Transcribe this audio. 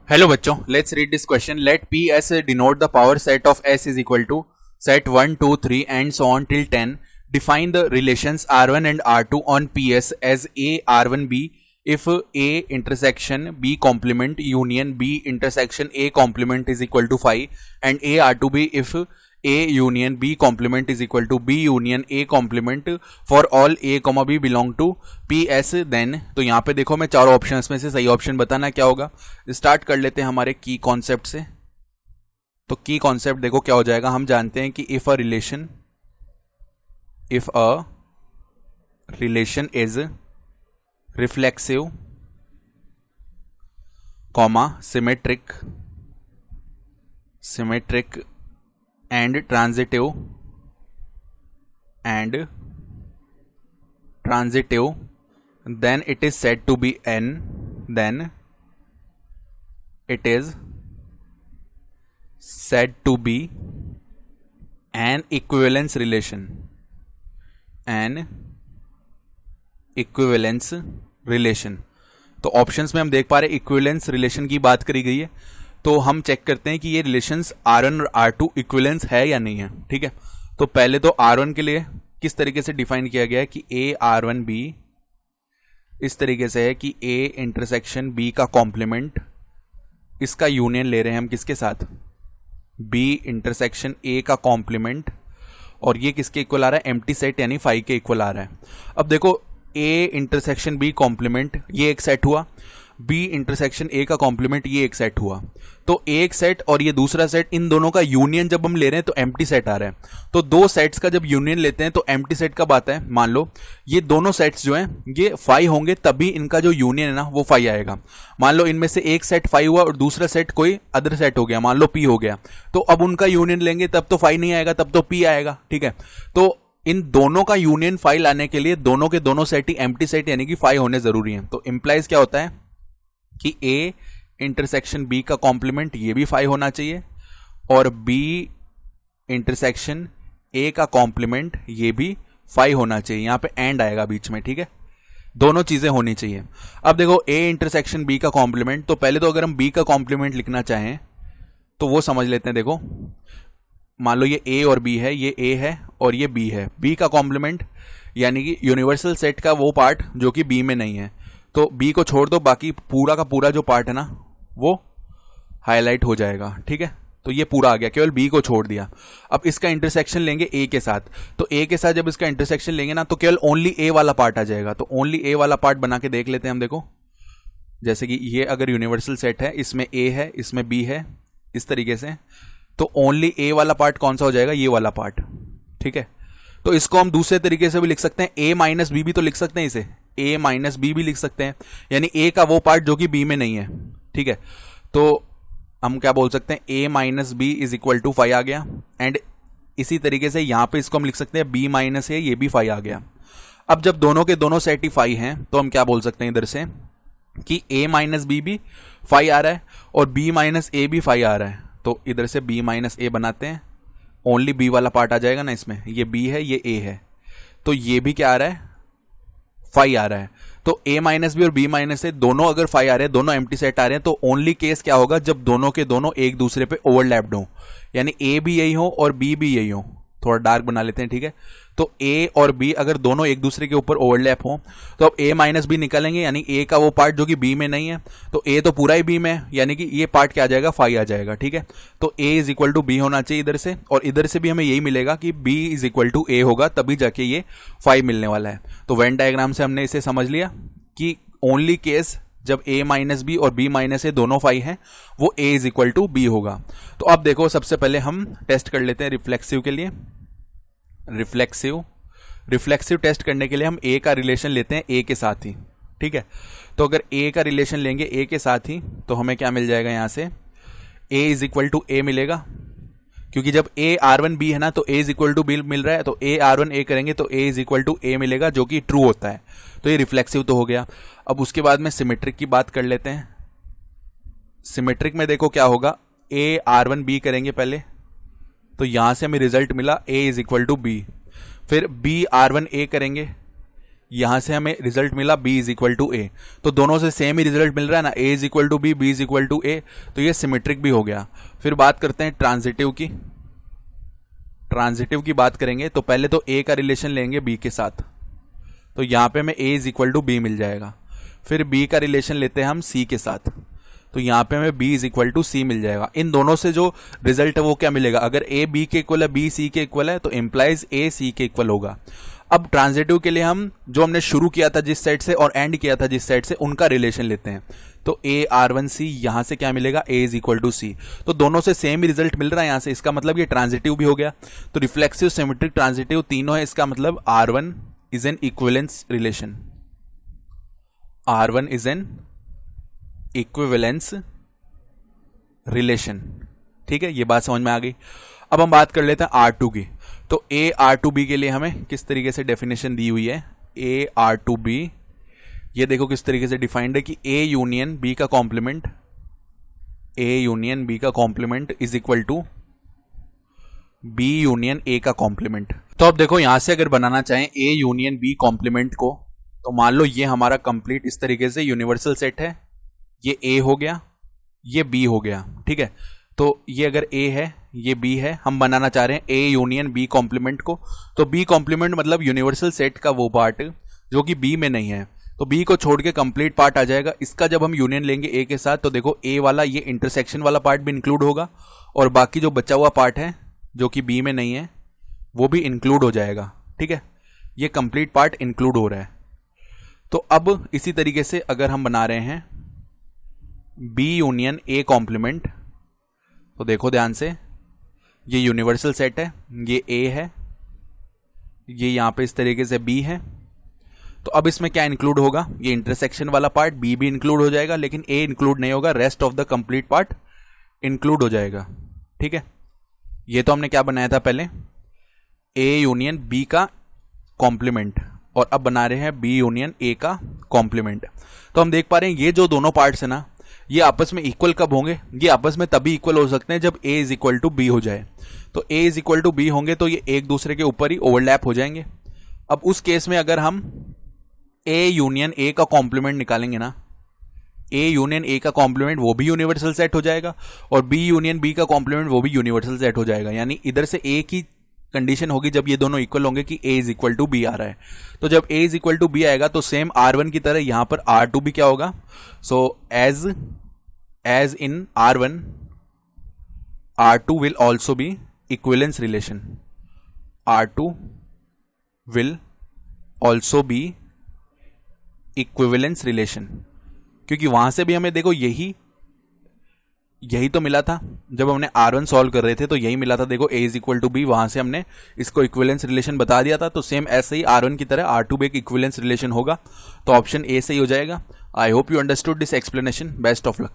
Hello बच्चों, let's read this question. Let P S denote the power set of S is equal to set 1 2 3 and so on till 10. Define the relations R1 and R2 on PS as A R1 B if A intersection B complement union B intersection A complement is equal to phi and A R2 B if A union B complement is equal to B union A complement for all A, B belong to PS. then तो यहाँ पे देखो मैं चारों options में से सही option बताना क्या होगा. स्टार्ट कर लेते हैं हमारे की कॉन्सेप्ट से. तो की कॉन्सेप्ट देखो क्या हो जाएगा. हम जानते हैं कि if a relation is reflexive comma symmetric and transitive then it is said to be n an equivalence relation. तो ऑप्शंस में हम देख पा रहे इक्विवेलेंस रिलेशन की बात करी गई है. तो हम चेक करते हैं कि ये रिलेशंस R1 और R2 इक्विवेलेंस है या नहीं है. ठीक है, तो पहले तो R1 के लिए किस तरीके से डिफाइन किया गया है कि A R1 B इस तरीके से है कि A इंटरसेक्शन B का कॉम्प्लीमेंट, इसका यूनियन ले रहे हैं हम किसके साथ, B इंटरसेक्शन A का कॉम्प्लीमेंट, और ये किसके इक्वल आ रहा है, एम्प्टी सेट यानी फाई के इक्वल आ रहा है. अब देखो A इंटरसेक्शन B कॉम्प्लीमेंट ये एक सेट हुआ, B इंटरसेक्शन A का कॉम्प्लीमेंट ये एक सेट हुआ. तो एक सेट और ये दूसरा सेट, इन दोनों का यूनियन जब हम ले रहे हैं तो एम्प्टी सेट आ रहा है. तो दो सेट्स का जब यूनियन लेते हैं तो एम्प्टी सेट कब आता है. मान लो ये दोनों सेट्स जो हैं ये फाई होंगे तभी इनका जो यूनियन है ना वो फाई आएगा. मान लो इनमें से एक सेट फाई हुआ और दूसरा सेट कोई अदर सेट हो गया, मान लो P हो गया, तो अब उनका यूनियन लेंगे तब तो फाई नहीं आएगा, तब तो P आएगा. ठीक है, तो इन दोनों का यूनियन फाई लाने के लिए दोनों के दोनों सेट ही एम्प्टी सेट यानी कि फाई होने जरूरी है. तो इंप्लाइज क्या होता है कि A इंटरसेक्शन B का कॉम्प्लीमेंट ये भी फाई होना चाहिए और B इंटरसेक्शन A का कॉम्प्लीमेंट ये भी फाई होना चाहिए. यहां पे एंड आएगा बीच में. ठीक है, दोनों चीजें होनी चाहिए. अब देखो A इंटरसेक्शन B का कॉम्प्लीमेंट, तो पहले तो अगर हम B का कॉम्प्लीमेंट लिखना चाहें तो वो समझ लेते हैं. देखो मान लो ये A और B है, ये A है और ये B है. B का कॉम्प्लीमेंट यानी कि यूनिवर्सल सेट का वो पार्ट जो कि B में नहीं है, तो B को छोड़ दो, बाकी पूरा का पूरा जो पार्ट है ना वो हाईलाइट हो जाएगा. ठीक है, तो ये पूरा आ गया, केवल B को छोड़ दिया. अब इसका इंटरसेक्शन लेंगे A के साथ, तो A के साथ जब इसका इंटरसेक्शन लेंगे ना तो केवल ओनली A वाला पार्ट आ जाएगा. तो ओनली A वाला पार्ट बना के देख लेते हैं हम. देखो जैसे कि ये अगर यूनिवर्सल सेट है, इसमें A है, इसमें B है, इस तरीके से, तो ओनली A वाला पार्ट कौन सा हो जाएगा, ये वाला पार्ट. ठीक है, तो इसको हम दूसरे तरीके से भी लिख सकते हैं, A माइनस B भी तो लिख सकते हैं, इसे A माइनस B भी लिख सकते हैं, यानी A का वो पार्ट जो कि B में नहीं है. ठीक है, तो हम क्या बोल सकते हैं, A minus B is equal to phi आ गया. एंड इसी तरीके से यहां पे इसको हम लिख सकते हैं B माइनस A, ये भी फाई आ गया. अब जब दोनों के दोनों सेट ही फाई हैं तो हम क्या बोल सकते हैं इधर से कि A माइनस B भी फाई आ रहा है और B माइनस A भी फाई आ रहा है. तो इधर से B माइनस A बनाते हैं, ओनली B वाला पार्ट आ जाएगा ना इसमें, ये B है ये A है, तो ये भी क्या आ रहा है, फाई आ रहा है. तो A माइनस बी और B माइनस A दोनों अगर फाई आ रहे हैं, दोनों एम्प्टी सेट आ रहे हैं, तो ओनली केस क्या होगा, जब दोनों के दोनों एक दूसरे पे ओवरलैप्ड हो, यानी A भी यही हो और B भी यही हो. थोड़ा डार्क बना लेते हैं. ठीक है, तो A और B अगर दोनों एक दूसरे के ऊपर ओवरलैप हो तो अब A माइनस बी निकालेंगे, यानी A का वो पार्ट जो कि B में नहीं है, तो A तो पूरा ही B में है, यानी कि ये पार्ट क्या आ जाएगा, फाई आ जाएगा. ठीक है, तो A is equal to B होना चाहिए इधर से, और इधर से भी हमें यही मिलेगा कि B is equal to A होगा, तभी जाके ये फाई मिलने वाला है. तो वेन डायग्राम से हमने इसे समझ लिया कि ओनली केस जब A माइनस बी और B माइनस A दोनों फाई हैं वो A is equal to B होगा. तो अब देखो सबसे पहले हम टेस्ट कर लेते हैं रिफ्लेक्सिव के लिए. रिफ्लेक्सिव टेस्ट करने के लिए हम A का रिलेशन लेते हैं A के साथ ही. ठीक है, तो अगर A का रिलेशन लेंगे A के साथ ही तो हमें क्या मिल जाएगा, यहां से A is equal to A मिलेगा, क्योंकि जब A R1 B है ना तो A is equal to B मिल रहा है, तो A R1 A करेंगे तो A is equal to A मिलेगा, जो कि ट्रू होता है. तो ये रिफ्लेक्सिव तो हो गया. अब उसके बाद में सिमेट्रिक की बात कर लेते हैं. सिमेट्रिक में देखो क्या होगा, A R1 B करेंगे पहले, तो यहां से हमें रिजल्ट मिला A is equal to B. फिर B R1 A करेंगे, यहां से हमें रिजल्ट मिला b is equal to A, तो दोनों से सेम ही रिजल्ट मिल रहा है ना, a is equal to b, b is equal to A, तो ये सिमेट्रिक भी हो गया। फिर बात करते हैं ट्रांजिटिव की। ट्रांजिटिव की बात करेंगे तो पहले तो a का रिलेशन लेंगे b के साथ, तो यहां पे हमें a is equal to b मिल जाएगा। फिर b का रिलेशन लेते हैं हम c के साथ, तो यहां पे हमें b is equal to c मिल जाएगा। इन दोनों से जो रिजल्ट है वो क्या मिलेगा, अगर a b के इक्वल है, b c के इक्वल है, तो इंप्लाइज a c के इक्वल होगा। अब ट्रांजिटिव के लिए हम जो हमने शुरू किया था जिस सेट से और एंड किया था जिस सेट से, उनका रिलेशन लेते हैं। तो a r1c यहां से क्या मिलेगा, a is equal to c, तो दोनों से सेम ही रिजल्ट मिल रहा है यहां से, इसका मतलब ये ट्रांजिटिव भी हो गया। तो रिफ्लेक्सिव, सिमेट्रिक, ट्रांजिटिव तीनों है, इसका मतलब r1 is an equivalence relation. r1 is an equivalence relation. ठीक है, ये बात समझ में आ गई। अब हम बात कर लेते हैं R2 की। तो A R2B के लिए हमें किस तरीके से डेफिनेशन दी हुई है, A R2B, ये देखो किस तरीके से डिफाइंड है कि A यूनियन B का कॉम्प्लीमेंट, A यूनियन B का complement is equal to B union A का कॉम्प्लीमेंट। तो अब देखो यहां से अगर बनाना चाहें A यूनियन B कॉम्प्लीमेंट को, तो मान लो ये हमारा कंप्लीट इस तरीके से यूनिवर्सल सेट है, ये A हो गया, ये B हो गया। ठीक है, तो ये अगर A है, ये B है, हम बनाना चाह रहे हैं A यूनियन B कॉम्प्लीमेंट को। तो B कॉम्प्लीमेंट मतलब यूनिवर्सल सेट का वो पार्ट जो कि B में नहीं है, तो B को छोड़ के कंप्लीट पार्ट आ जाएगा। इसका जब हम यूनियन लेंगे A के साथ, तो देखो A वाला ये इंटरसेक्शन वाला पार्ट भी इंक्लूड होगा, और बाकी जो बचा हुआ पार्ट है जो कि B में नहीं है वो भी इंक्लूड हो जाएगा। ठीक है, ये कंप्लीट पार्ट इंक्लूड हो रहा है। तो अब इसी तरीके से अगर हम बना रहे हैं B यूनियन A कॉम्प्लीमेंट, तो देखो ध्यान से, ये यूनिवर्सल सेट है, ये A है, ये यहां पे इस तरीके से B है। तो अब इसमें क्या इंक्लूड होगा, ये इंटरसेक्शन वाला पार्ट B भी इंक्लूड हो जाएगा, लेकिन A इंक्लूड नहीं होगा, rest of the complete part include हो जाएगा। ठीक है, ये तो हमने क्या बनाया था पहले, A यूनियन B का कॉम्प्लीमेंट, और अब बना रहे हैं B यूनियन A का कॉम्प्लीमेंट। तो हम देख पा रहे हैं ये जो दोनों पार्ट्स है ना, ये आपस में इक्वल कब होंगे, ये आपस में तभी इक्वल हो सकते हैं जब A is equal to B हो जाए। तो A is equal to B होंगे तो ये एक दूसरे के ऊपर ही ओवरलैप हो जाएंगे। अब उस केस में अगर हम A यूनियन A का कॉम्प्लीमेंट निकालेंगे ना, A यूनियन A का कॉम्प्लीमेंट वो भी यूनिवर्सल सेट हो जाएगा, और B यूनियन B का कॉम्प्लीमेंट वो भी यूनिवर्सल सेट हो जाएगा। यानी इधर से A की कंडीशन होगी जब ये दोनों इक्वल होंगे कि A is equal to B आ रहा है। तो जब A is equal to B आएगा तो सेम R1 की तरह यहां पर R2 भी क्या होगा, so as in R1, R2 will also be equivalence relation. R2 will also be equivalence relation, क्योंकि वहां से भी हमें देखो यही तो मिला था जब हमने R1 सॉल्व कर रहे थे, तो यही मिला था। देखो A is equal to B, वहां से हमने इसको इक्विवेलेंस रिलेशन बता दिया था। तो सेम ऐसे ही R1 की तरह R2 भी एक इक्विवेलेंस रिलेशन होगा, तो ऑप्शन A सही हो जाएगा। I hope you understood this explanation. Best of luck.